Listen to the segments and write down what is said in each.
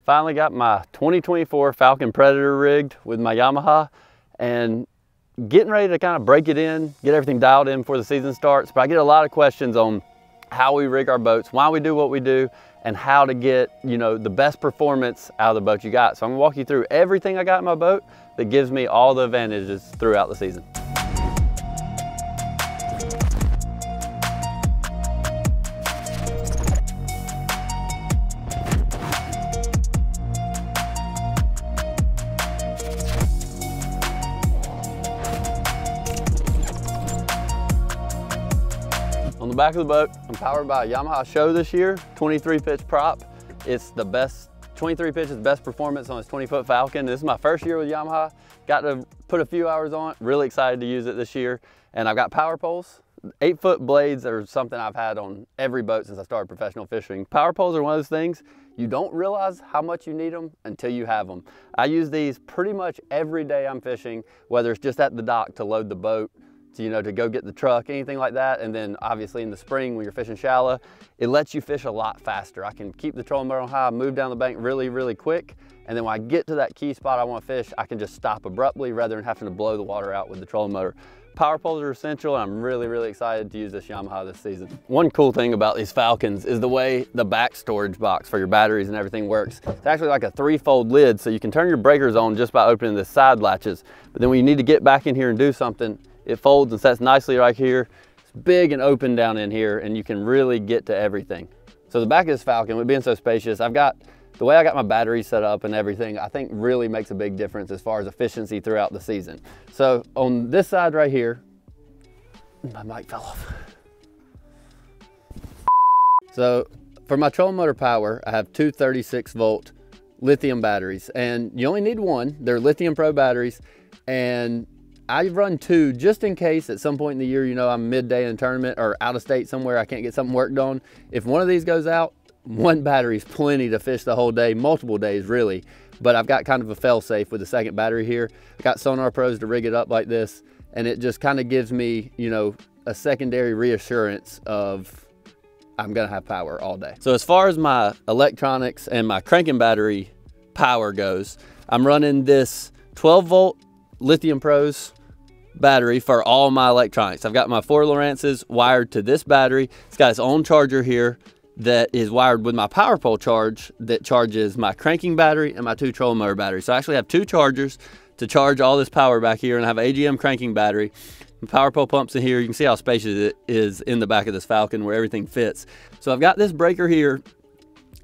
Finally got my 2024 Falcon Predator rigged with my Yamaha and getting ready to kind of break it in, get everything dialed in before the season starts. But I get a lot of questions on how we rig our boats, why we do what we do, and how to get, the best performance out of the boat you got. So I'm gonna walk you through everything I got in my boat that gives me all the advantages throughout the season. On the back of the boat, I'm powered by a Yamaha Show this year, 23 pitch prop. It's the best, 23 pitch is the best performance on this 20-foot Falcon. This is my first year with Yamaha. Got to put a few hours on it, really excited to use it this year. And I've got power poles. 8-foot blades are something I've had on every boat since I started professional fishing. Power poles are one of those things, you don't realize how much you need them until you have them. I use these pretty much every day I'm fishing, whether it's just at the dock to load the boat, to go get the truck, anything like that. And then obviously in the spring when you're fishing shallow, it lets you fish a lot faster. I can keep the trolling motor on high, move down the bank really, really quick. And then when I get to that key spot I want to fish, I can just stop abruptly rather than having to blow the water out with the trolling motor. Power poles are essential, and I'm really, really excited to use this Yamaha this season. One cool thing about these Falcons is the way the back storage box for your batteries and everything works. It's actually like a 3-fold lid, so you can turn your breakers on just by opening the side latches. But then when you need to get back in here and do something, it folds and sets nicely right here. It's big and open down in here, and you can really get to everything. So the back of this Falcon, with being so spacious, the way I got my batteries set up and everything, I think really makes a big difference as far as efficiency throughout the season. So on this side right here, my mic fell off. So for my trolling motor power, I have two 36-volt lithium batteries, and you only need one. They're Lithium Pro batteries, and I run two just in case at some point in the year, I'm midday in a tournament or out of state somewhere, I can't get something worked on. If one of these goes out, one battery's plenty to fish the whole day, multiple days really. But I've got kind of a fail-safe with the second battery here. I got Sonar Pros to rig it up like this, and it just kind of gives me, a secondary reassurance of I'm gonna have power all day. So as far as my electronics and my cranking battery power goes, I'm running this 12-volt Lithium Pros battery for all my electronics. I've got my 4 Lowrances wired to this battery. It's got its own charger here that is wired with my power pole charge that charges my cranking battery and my 2 trolling motor batteries. So I actually have 2 chargers to charge all this power back here, and I have an AGM cranking battery. The power pole pumps in here. You can see how spacious it is in the back of this Falcon where everything fits. So I've got this breaker here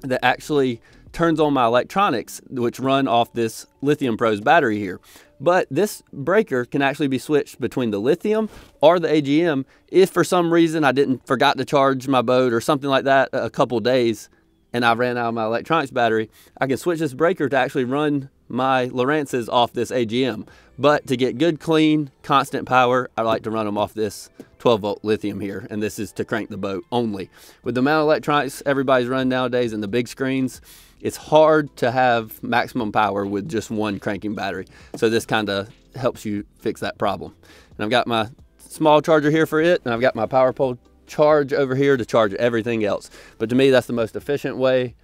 that actually turns on my electronics, which run off this Lithium Pros battery here. But this breaker can actually be switched between the lithium or the AGM if for some reason I forgot to charge my boat or something like that a couple days and I ran out of my electronics battery. I can switch this breaker to actually run my Lowrances off this AGM. But to get good, clean, constant power, I like to run them off this 12-volt lithium here, and this is to crank the boat only. With the amount of electronics everybody's running nowadays and the big screens, it's hard to have maximum power with just one cranking battery. So this kind of helps you fix that problem. And I've got my small charger here for it, and I've got my power pole charge over here to charge everything else. But to me, that's the most efficient way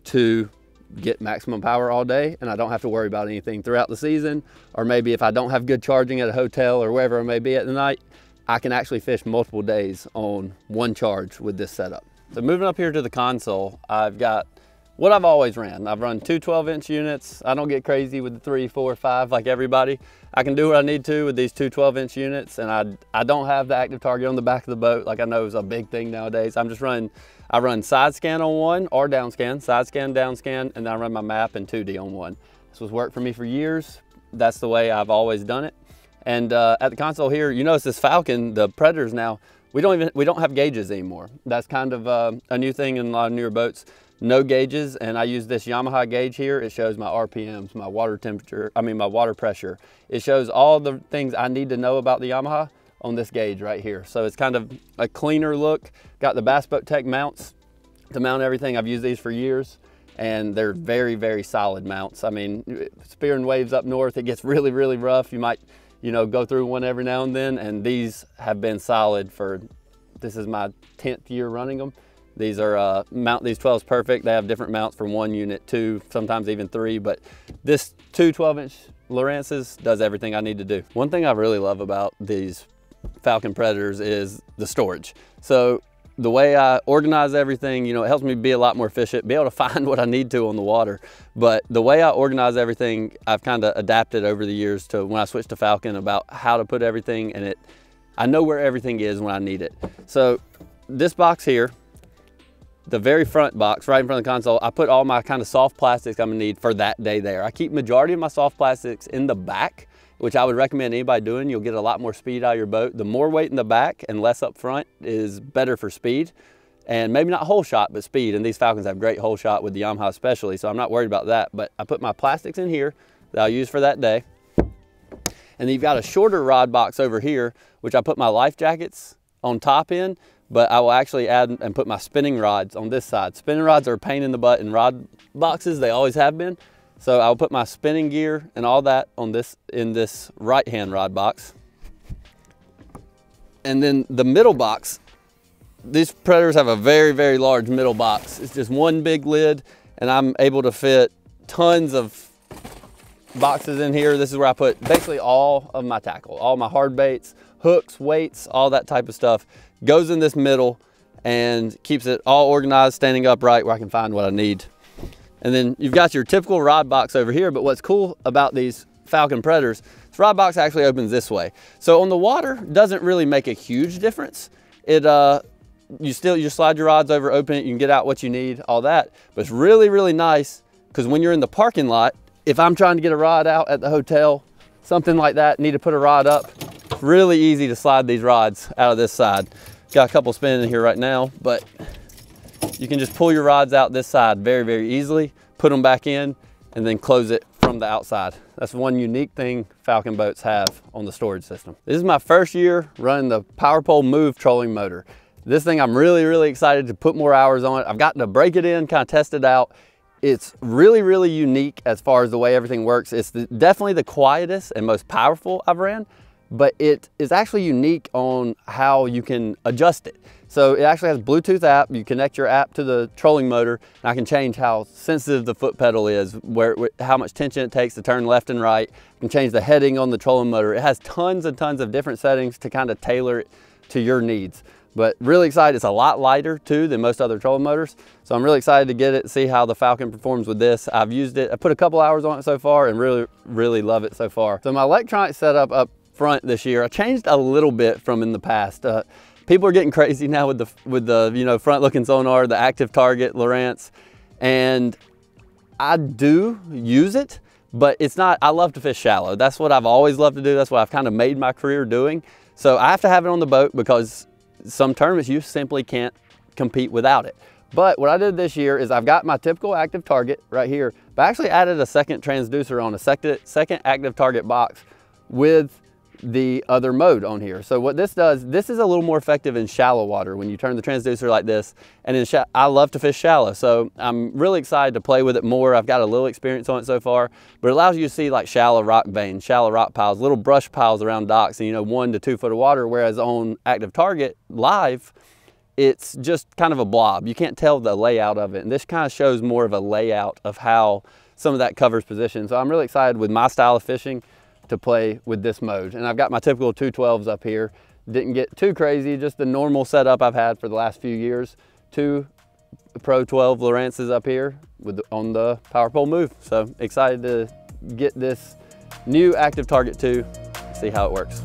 to get maximum power all day, and I don't have to worry about anything throughout the season. Or maybe if I don't have good charging at a hotel or wherever I may be at the night, I can actually fish multiple days on one charge with this setup. So moving up here to the console, I've got what I've always ran. I've run 2 12-inch units. I don't get crazy with the 3, 4, 5 like everybody. I can do what I need to with these 2 12-inch units, and I don't have the active target on the back of the boat like I know is a big thing nowadays. I run side scan on one or down scan, side scan, down scan, and then I run my map and 2D on one. This was worked for me for years. That's the way I've always done it. And at the console here, you notice this Falcon, the Predators now, we don't have gauges anymore. That's kind of a new thing in a lot of newer boats. No gauges, and I use this Yamaha gauge here. It shows my RPMs, my water temperature, my water pressure. It shows all the things I need to know about the Yamaha on this gauge right here. So it's kind of a cleaner look. Got the Bass Boat Tech mounts to mount everything. I've used these for years, and they're very, very solid mounts. Spearing waves up north, it gets really, really rough. You might, go through one every now and then, and these have been solid for, this is my 10th year running them. These are these 12s perfect. They have different mounts from 1 unit, 2, sometimes even 3, but this 2 12-inch Lowrances does everything I need to do. One thing I really love about these Falcon Predators is the storage. So the way I organize everything, you know, it helps me be a lot more efficient, be able to find what I need to on the water. But the way I organize everything, I've kind of adapted over the years to when I switched to Falcon about how to put everything, and I know where everything is when I need it. So this box here, the very front box right in front of the console, I put all my kind of soft plastics I'm gonna need for that day there. I keep majority of my soft plastics in the back, which I would recommend anybody doing. You'll get a lot more speed out of your boat. The more weight in the back and less up front is better for speed, and maybe not hole shot, but speed. And these Falcons have great hole shot with the Yamaha especially, so I'm not worried about that. But I put my plastics in here that I'll use for that day. And then you've got a shorter rod box over here, which I put my life jackets on top in, but I will actually add and put my spinning rods on this side. Spinning rods are a pain in the butt in rod boxes, they always have been. So I'll put my spinning gear and all that on in this right-hand rod box. And then the middle box, these Predators have a very, very large middle box. It's just one big lid, and I'm able to fit tons of boxes in here. This is where I put basically all of my tackle, all my hard baits, hooks, weights, all that type of stuff goes in this middle and keeps it all organized, standing upright where I can find what I need. And then you've got your typical rod box over here, but what's cool about these Falcon Predators, this rod box actually opens this way. So on the water, doesn't really make a huge difference. You slide your rods over, open it, you can get out what you need, all that. But it's really, really nice because when you're in the parking lot, if I'm trying to get a rod out at the hotel, something like that, need to put a rod up, it's really easy to slide these rods out of this side. Got a couple spinning in here right now, but you can just pull your rods out this side very, very easily, put them back in, and then close it from the outside. That's one unique thing Falcon boats have on the storage system. This is my first year running the Power Pole Move trolling motor. This thing, I'm really, really excited to put more hours on it. I've gotten to break it in, kind of test it out. It's really, really unique as far as the way everything works. It's definitely the quietest and most powerful I've ran, but it is actually unique on how you can adjust it. So it actually has a Bluetooth app. You connect your app to the trolling motor, and I can change how sensitive the foot pedal is, how much tension it takes to turn left and right. I can change the heading on the trolling motor. It has tons and tons of different settings to kind of tailor it to your needs. But really excited. It's a lot lighter too than most other trolling motors. So I'm really excited to get it, see how the Falcon performs with this. I've used it, I put a couple hours on it so far and really, really love it so far. So my electronic setup up front this year, I changed a little bit from in the past. People are getting crazy now with the you know, front looking sonar, the active target Lowrance, and I do use it, but it's not, I love to fish shallow. That's what I've always loved to do. That's what I've kind of made my career doing. So I have to have it on the boat because some tournaments you simply can't compete without it. But what I did this year is I've got my typical active target right here, but I actually added a second transducer on a second active target box with the other mode on here. So what this does, this is a little more effective in shallow water when you turn the transducer like this. And I love to fish shallow, so I'm really excited to play with it more. I've got a little experience on it so far, but it allows you to see like shallow rock veins, shallow rock piles, little brush piles around docks, and you know, 1 to 2 foot of water. Whereas on active target live, it's just kind of a blob. You can't tell the layout of it, and this kind of shows more of a layout of how some of that covers position. So I'm really excited with my style of fishing to play with this mode. And I've got my typical 212s up here. Didn't get too crazy, just the normal setup I've had for the last few years. 2 Pro 12 Lowrances up here on the Power Pole Move. So excited to get this new active target 2, see how it works.